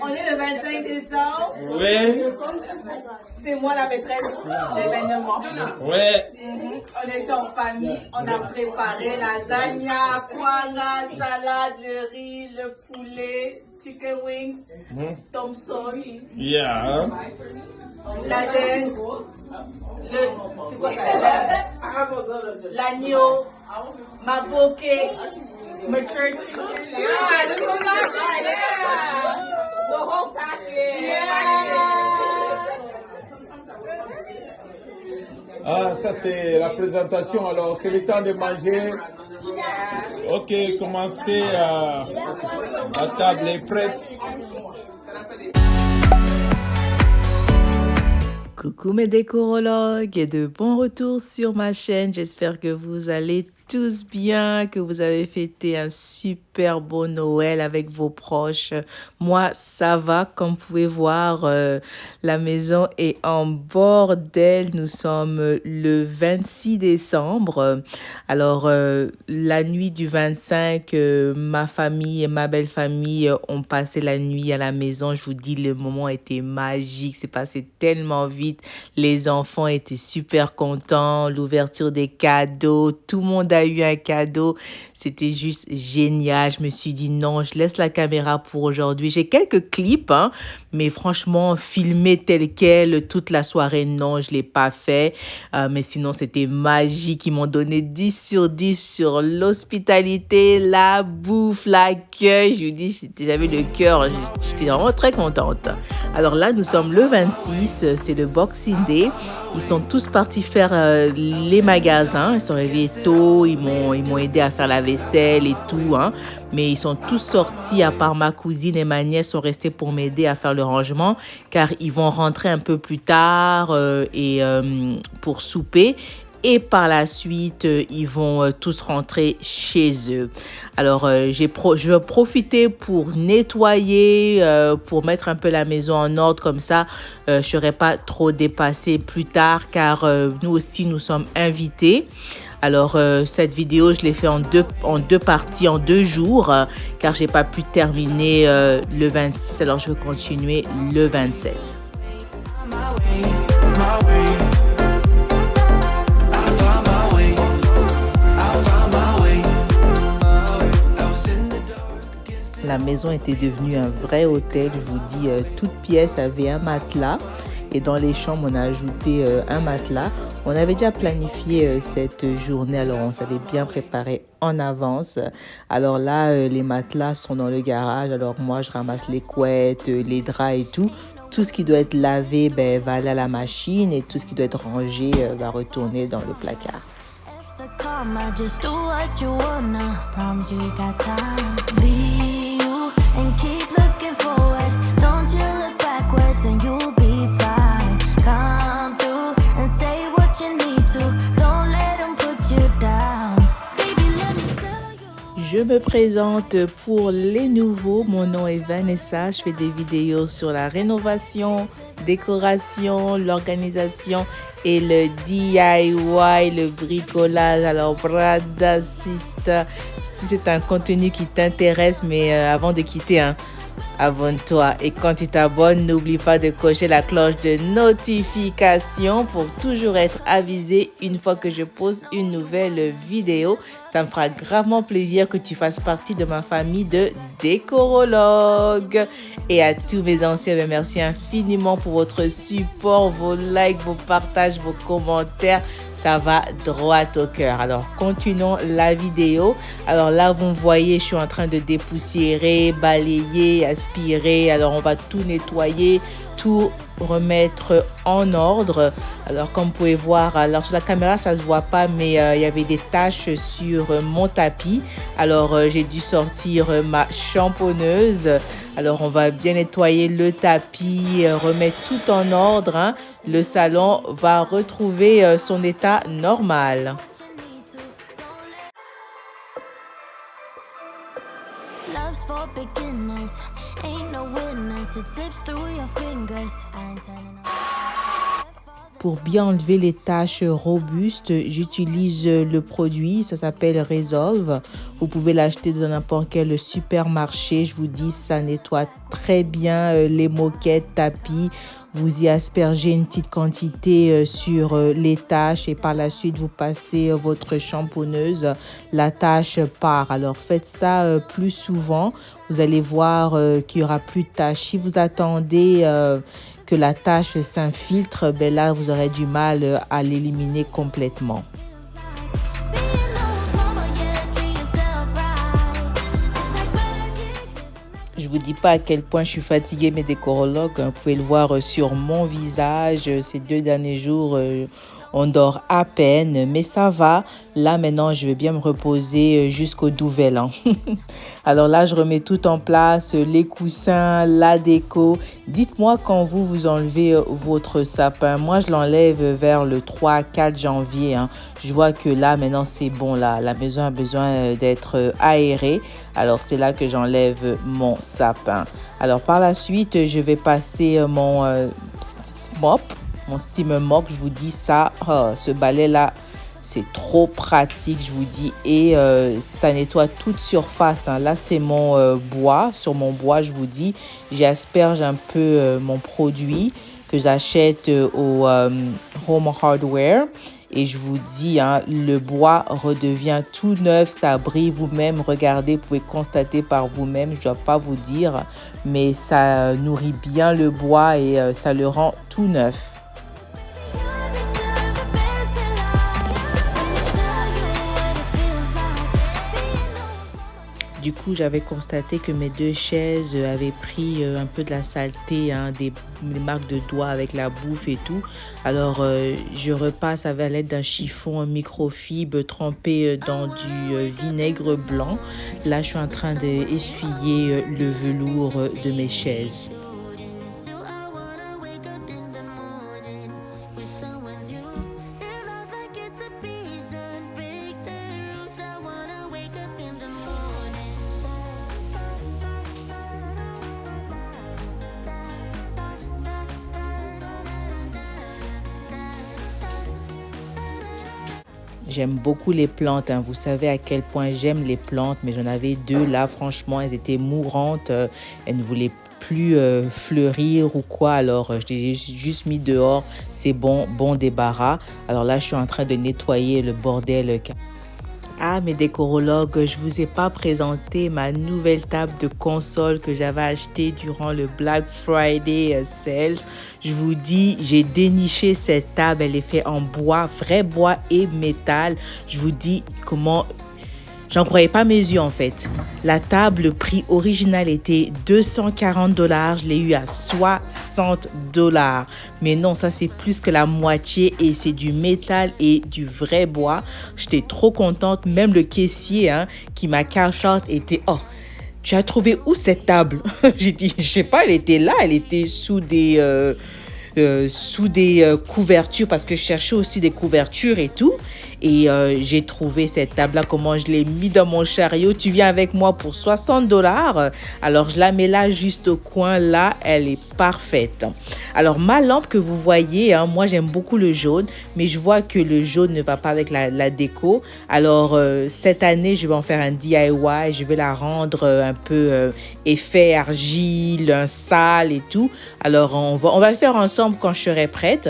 On est le 25 décembre. Oui. C'est moi la maîtresse d'événement. Oui. On est en famille. On a préparé lasagna, kwanga, salade, le riz, le poulet, chicken wings, Thompson, Yeah. la dinde, c'est quoi ça? L'agneau, ma bokeh, ma church chicken. Yeah, look at that. Yeah. The whole package. Yeah. Ah, ça c'est la présentation. Alors, c'est le temps de manger. Ok, commencez à... La table est prête. Coucou mes décorologues et de bons retours sur ma chaîne. J'espère que vous allez tous bien, que vous avez fêté un super beau Noël avec vos proches. Moi, ça va. Comme vous pouvez voir, la maison est en bordel. Nous sommes le 26 décembre. Alors, la nuit du 25, ma famille et ma belle famille ont passé la nuit à la maison. Je vous dis, le moment était magique. C'est passé tellement vite. Les enfants étaient super contents. L'ouverture des cadeaux. Tout le monde a eu un cadeau. C'était juste génial. Je me suis dit non, je laisse la caméra pour aujourd'hui. J'ai quelques clips, hein, mais franchement, filmer tel quel toute la soirée, non, je l'ai pas fait. Mais sinon, c'était magique. Ils m'ont donné 10 sur 10 sur l'hospitalité, la bouffe, l'accueil. Je vous dis, j'avais le cœur. J'étais vraiment très contente. Alors là, nous sommes le 26. C'est le Boxing Day. Ils sont tous partis faire les magasins. Ils sont arrivés tôt. Ils m'ont aidé à faire la vaisselle et tout, hein. Mais ils sont tous sortis, à part ma cousine et ma nièce sont restés pour m'aider à faire le rangement, car ils vont rentrer un peu plus tard pour souper. Et par la suite, ils vont tous rentrer chez eux. Alors, je vais profiter pour nettoyer, pour mettre un peu la maison en ordre. Comme ça, je ne serai pas trop dépassée plus tard, car nous aussi, nous sommes invités. Alors, cette vidéo, je l'ai fait en deux parties, en 2 jours, car je n'ai pas pu terminer le 26. Alors, je vais continuer le 27. La maison était devenue un vrai hôtel. Je vous dis, toute pièce avait un matelas. Et dans les chambres, on a ajouté un matelas. On avait déjà planifié cette journée, alors on s'avait bien préparé en avance. Alors là, les matelas sont dans le garage. Alors moi, je ramasse les couettes, les draps et tout. Tout ce qui doit être lavé va aller à la machine et tout ce qui doit être rangé va retourner dans le placard. And keep looking forward. Don't you look backwards and you'll be fine. Come through and say what you need to. Don't let them put you down. Baby, let me tell you. Je me présente pour les nouveaux. Mon nom est Vanessa. Je fais des vidéos sur la rénovation, décoration, l'organisation et le DIY, le bricolage. Alors, brother, sister, si c'est un contenu qui t'intéresse, mais avant de quitter, hein, abonne-toi. Et quand tu t'abonnes, n'oublie pas de cocher la cloche de notification pour toujours être avisé une fois que je pose une nouvelle vidéo. Ça me fera gravement plaisir que tu fasses partie de ma famille de décorologues. Et à tous mes anciens, merci infiniment pour votre support, vos likes, vos partages, vos commentaires. Ça va droit au cœur. Alors, continuons la vidéo. Alors là, vous me voyez, je suis en train de dépoussiérer, balayer, aspirer. Alors, on va tout nettoyer, tout remettre en ordre. Alors, comme vous pouvez voir, alors sur la caméra, ça se voit pas, mais il y avait des taches sur mon tapis. Alors, j'ai dû sortir ma champonneuse. Alors, on va bien nettoyer le tapis, remettre tout en ordre, hein. Le salon va retrouver son état normal. Love's for beginners. Ain't no winners. It slips through your fingers. I ain't telling no. Pour bien enlever les taches robustes, j'utilise le produit, ça s'appelle Resolve. Vous pouvez l'acheter dans n'importe quel supermarché. Je vous dis, ça nettoie très bien les moquettes, tapis. Vous y aspergez une petite quantité sur les taches et par la suite, vous passez votre shampoonneuse. La tache part. Alors, faites ça plus souvent. Vous allez voir qu'il n'y aura plus de taches. Si vous attendez que la tache s'infiltre, ben là, vous aurez du mal à l'éliminer complètement. Je vous dis pas à quel point je suis fatiguée, mes décorologues. Vous pouvez le voir sur mon visage. Ces 2 derniers jours, on dort à peine, mais ça va. Là, maintenant, je vais bien me reposer jusqu'au nouvel an. Alors là, je remets tout en place, les coussins, la déco. Dites-moi quand vous enlevez votre sapin. Moi, je l'enlève vers le 3-4 janvier. Je vois que là, maintenant, c'est bon. Là, la maison a besoin d'être aérée. Alors, c'est là que j'enlève mon sapin. Alors, par la suite, je vais passer mon mop. Mon steam mop, je vous dis ça, ce balai-là, c'est trop pratique, je vous dis. Et ça nettoie toute surface. Là, c'est mon bois. Sur mon bois, je vous dis, j'asperge un peu mon produit que j'achète au Home Hardware. Et je vous dis, le bois redevient tout neuf, ça brille vous-même. Regardez, vous pouvez constater par vous-même, je ne dois pas vous dire. Mais ça nourrit bien le bois et ça le rend tout neuf. Du coup, j'avais constaté que mes 2 chaises avaient pris un peu de la saleté, des marques de doigts avec la bouffe et tout. Alors, je repasse avec l'aide d'un chiffon microfibre trempé dans du vinaigre blanc. Là, je suis en train d'essuyer le velours de mes chaises. J'aime beaucoup les plantes. Vous savez à quel point j'aime les plantes, mais j'en avais 2 là. Franchement, elles étaient mourantes. Elles ne voulaient plus fleurir ou quoi. Alors, je les ai juste mis dehors. C'est bon débarras. Alors là, je suis en train de nettoyer le bordel. Ah, mes décorologues, je vous ai pas présenté ma nouvelle table de console que j'avais achetée durant le Black Friday Sales. Je vous dis, j'ai déniché cette table. Elle est faite en bois, vrai bois et métal. Je vous dis comment... J'en croyais pas mes yeux en fait. La table, le prix original était $240. Je l'ai eu à $60. Mais non, ça c'est plus que la moitié et c'est du métal et du vrai bois. J'étais trop contente. Même le caissier qui m'a cash out était... Oh, tu as trouvé où cette table? J'ai dit, je sais pas, elle était là. Elle était sous des couvertures parce que je cherchais aussi des couvertures et tout. Et j'ai trouvé cette table-là, comment je l'ai mis dans mon chariot. Tu viens avec moi pour $60. Alors, je la mets là, juste au coin. Là, elle est parfaite. Alors, ma lampe que vous voyez, moi, j'aime beaucoup le jaune. Mais je vois que le jaune ne va pas avec la déco. Alors, cette année, je vais en faire un DIY. Je vais la rendre un peu effet argile, un sale et tout. Alors, on va le faire ensemble quand je serai prête.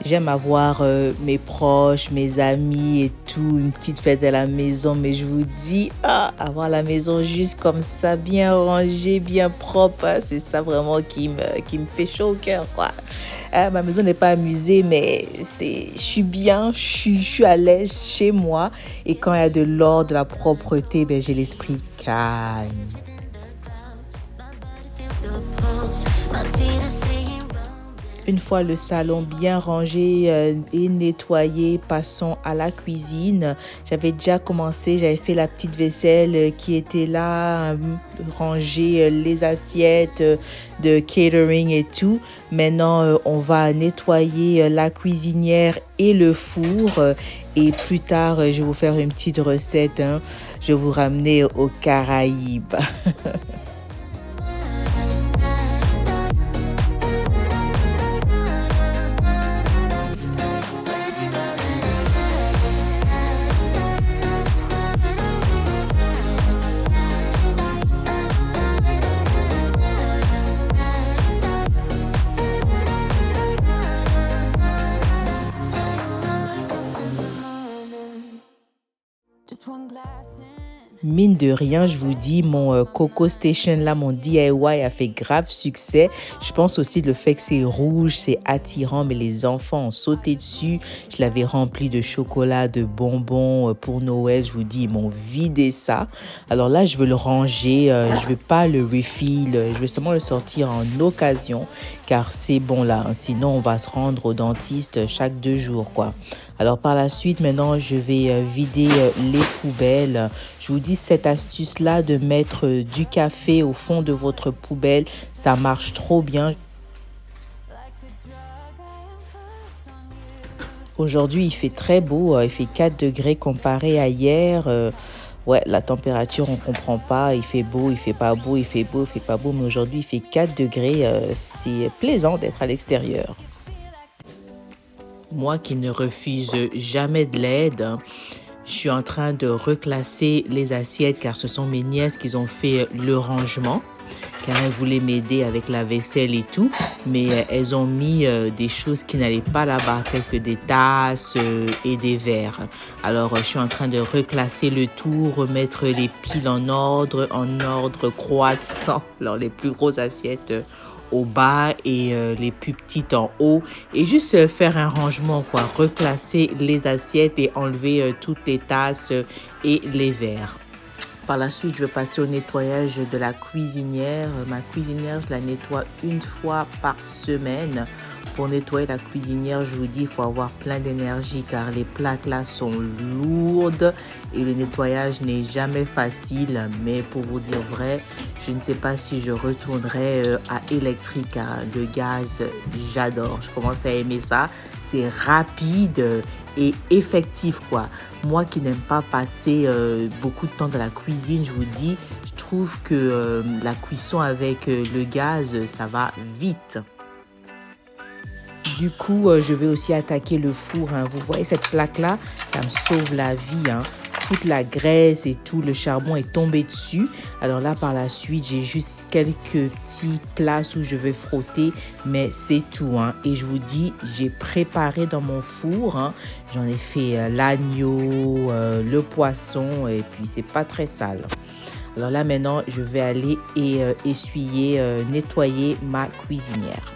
J'aime avoir mes proches, mes amis et tout, une petite fête à la maison. Mais je vous dis, avoir la maison juste comme ça, bien rangée, bien propre, c'est ça vraiment qui me fait chaud au cœur, quoi. Ma maison n'est pas amusée, mais je suis bien, je suis à l'aise chez moi. Et quand il y a de l'ordre, de la propreté, j'ai l'esprit calme. Une fois le salon bien rangé et nettoyé, passons à la cuisine. J'avais déjà commencé, j'avais fait la petite vaisselle qui était là, ranger les assiettes de catering et tout. Maintenant, on va nettoyer la cuisinière et le four. Et plus tard, je vais vous faire une petite recette. Je vais vous ramener aux Caraïbes. Mine de rien, je vous dis, mon Coco Station, là, mon DIY a fait grave succès. Je pense aussi le fait que c'est rouge, c'est attirant, mais les enfants ont sauté dessus. Je l'avais rempli de chocolat, de bonbons pour Noël. Je vous dis, ils m'ont vidé ça. Alors là, je veux le ranger. Je veux pas le refill. Je vais seulement le sortir en occasion, car c'est bon là. Sinon, on va se rendre au dentiste chaque 2 jours, quoi. Alors par la suite, maintenant, je vais vider les poubelles. Je vous dis, cette astuce-là de mettre du café au fond de votre poubelle, ça marche trop bien. Aujourd'hui, il fait très beau. Il fait 4 degrés comparé à hier. Ouais, la température, on comprend pas. Il fait beau, il fait pas beau, il fait beau, il fait pas beau. Mais aujourd'hui, il fait 4 degrés. C'est plaisant d'être à l'extérieur. Moi qui ne refuse jamais de l'aide, je suis en train de reclasser les assiettes car ce sont mes nièces qui ont fait le rangement. Car elles voulaient m'aider avec la vaisselle et tout, mais elles ont mis des choses qui n'allaient pas là-bas, telles que des tasses et des verres. Alors, je suis en train de reclasser le tout, remettre les piles en ordre croissant. Alors, les plus grosses assiettes au bas et les plus petites en haut, et juste faire un rangement, quoi, replacer les assiettes et enlever toutes les tasses et les verres. Par la suite, je vais passer au nettoyage de la cuisinière. Ma cuisinière, je la nettoie 1 fois par semaine. Pour nettoyer la cuisinière, je vous dis, il faut avoir plein d'énergie car les plaques là sont lourdes et le nettoyage n'est jamais facile. Mais pour vous dire vrai, je ne sais pas si je retournerai à électrique car le gaz, j'adore. Je commence à aimer ça. C'est rapide et effectif, quoi. Moi qui n'aime pas passer beaucoup de temps dans la cuisine, je vous dis, je trouve que la cuisson avec le gaz, ça va vite. Du coup, je vais aussi attaquer le four. Vous voyez cette plaque-là, ça me sauve la vie. Toute la graisse et tout le charbon est tombé dessus. Alors là, par la suite, j'ai juste quelques petites places où je vais frotter, mais c'est tout. Et je vous dis, j'ai préparé dans mon four. J'en ai fait l'agneau, le poisson, et puis c'est pas très sale. Alors là, maintenant, je vais aller essuyer, nettoyer ma cuisinière.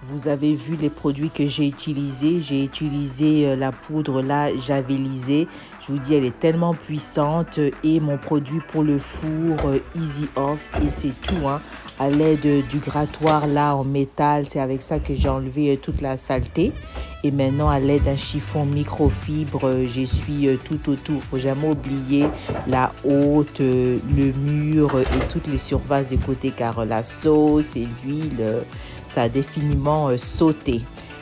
Vous avez vu les produits que j'ai utilisés. J'ai utilisé la poudre là, javelisée. Je vous dis, elle est tellement puissante. Et mon produit pour le four, Easy Off. Et c'est tout. À l'aide du grattoir là en métal, c'est avec ça que j'ai enlevé toute la saleté. Et maintenant, à l'aide d'un chiffon microfibre, j'essuie tout autour. Il ne faut jamais oublier la haute, le mur et toutes les surfaces de côté car la sauce et l'huile, ça a définitivement sauté.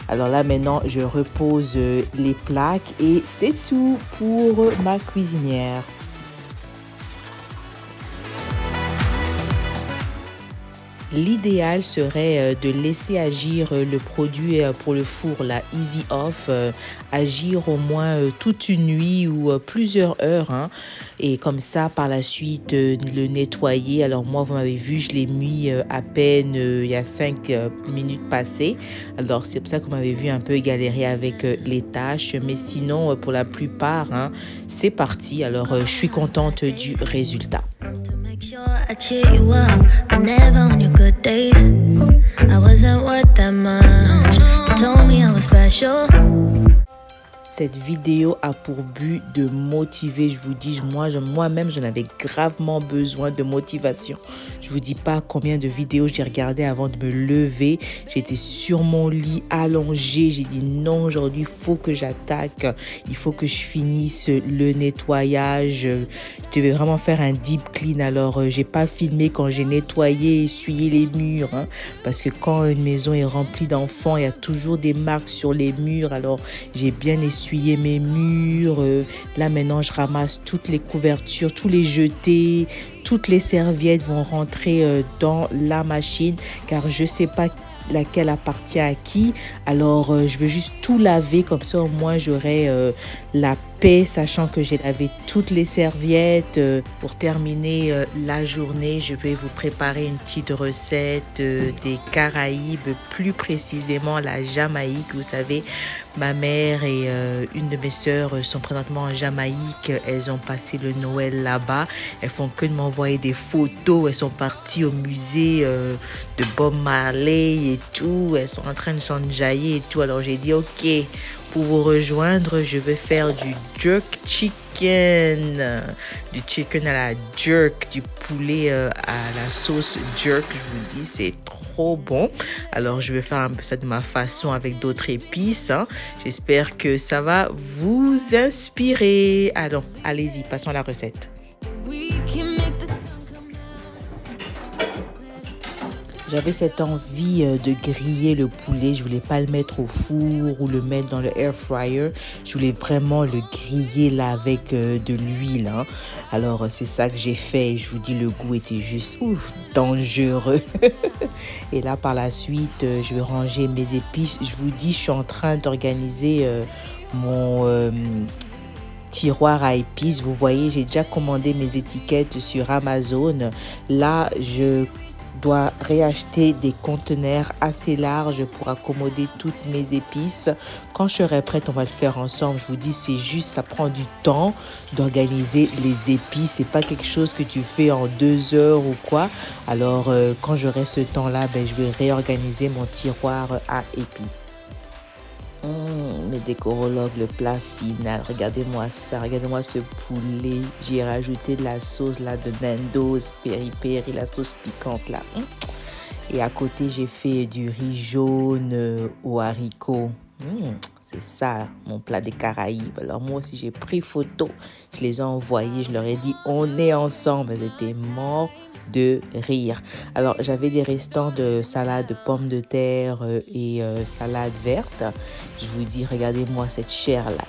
Alors là, maintenant, je repose les plaques et c'est tout pour ma cuisinière. L'idéal serait de laisser agir le produit pour le four, la Easy Off, agir au moins toute une nuit ou plusieurs heures. Et comme ça, par la suite, le nettoyer. Alors moi, vous m'avez vu, je l'ai mis à peine il y a 5 minutes passées. Alors c'est pour ça que vous m'avez vu un peu galérer avec les tâches. Mais sinon, pour la plupart, c'est parti. Alors je suis contente du résultat. Sure, I cheer you up, but never on your good days. I wasn't worth that much. You told me I was special. Cette vidéo a pour but de motiver. Je vous dis, moi-même, j'en avais gravement besoin de motivation. Je vous dis pas combien de vidéos j'ai regardé avant de me lever. J'étais sur mon lit allongée. J'ai dit non, aujourd'hui, il faut que j'attaque. Il faut que je finisse le nettoyage. Je vais vraiment faire un deep clean. Alors, j'ai pas filmé quand j'ai nettoyé, essuyé les murs. Parce que quand une maison est remplie d'enfants, il y a toujours des marques sur les murs. Alors, j'ai bien essuyé mes murs. Là, maintenant, je ramasse toutes les couvertures, tous les jetés. Toutes les serviettes vont rentrer dans la machine car je sais pas laquelle appartient à qui. Alors, je veux juste tout laver. Comme ça, au moins, j'aurai la paix, sachant que j'ai lavé toutes les serviettes. Pour terminer la journée, je vais vous préparer une petite recette des Caraïbes, plus précisément la Jamaïque. Vous savez, ma mère et une de mes sœurs sont présentement en Jamaïque. Elles ont passé le Noël là-bas. Elles font que de m'envoyer des photos. Elles sont parties au musée de Bob Marley et tout. Elles sont en train de s'enjailler et tout. Alors j'ai dit ok, pour vous rejoindre, je vais faire du jerk chicken. Du chicken à la jerk, du poulet à la sauce jerk. Je vous dis, c'est trop bon. Alors je vais faire un peu ça de ma façon avec d'autres épices. J'espère que ça va vous inspirer. Alors, allez-y, passons à la recette. J'avais cette envie de griller le poulet. Je voulais pas le mettre au four ou le mettre dans le air fryer. Je voulais vraiment le griller là avec de l'huile. Alors c'est ça que j'ai fait. Je vous dis, le goût était juste dangereux. Et là par la suite, je vais ranger mes épices. Je vous dis, je suis en train d'organiser mon tiroir à épices. Vous voyez, j'ai déjà commandé mes étiquettes sur Amazon. Là, je dois réacheter des conteneurs assez larges pour accommoder toutes mes épices. Quand je serai prête, on va le faire ensemble. Je vous dis, c'est juste, ça prend du temps d'organiser les épices. C'est pas quelque chose que tu fais en 2 heures ou quoi. Alors, quand j'aurai ce temps-là, je vais réorganiser mon tiroir à épices. Mes décorologues, le plat final. Regardez-moi ça, regardez-moi ce poulet. J'ai rajouté de la sauce là de Nando's peri-peri, la sauce piquante là. Et à côté, j'ai fait du riz jaune aux haricots. C'est ça, mon plat des Caraïbes. Alors moi aussi, j'ai pris photo. Je les ai envoyés. Je leur ai dit, on est ensemble. Ils étaient morts de rire. Alors, j'avais des restants de salade de pommes de terre et salade verte. Je vous dis, regardez-moi cette chair-là.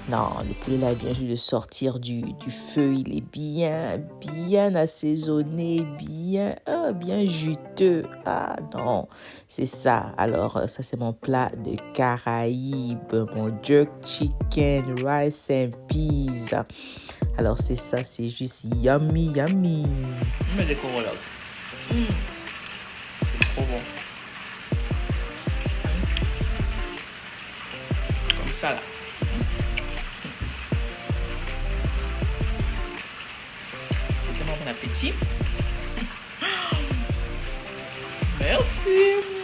Non, le poulet là vient juste de sortir du feu. Il est bien assaisonné, bien juteux. Ah non, c'est ça. Alors, ça c'est mon plat de Caraïbes, mon jerk chicken, rice and peas. Alors c'est ça, c'est juste yummy. Mais des corologues. C'est trop bon. Comme ça là. C'est tellement bon appétit. Merci.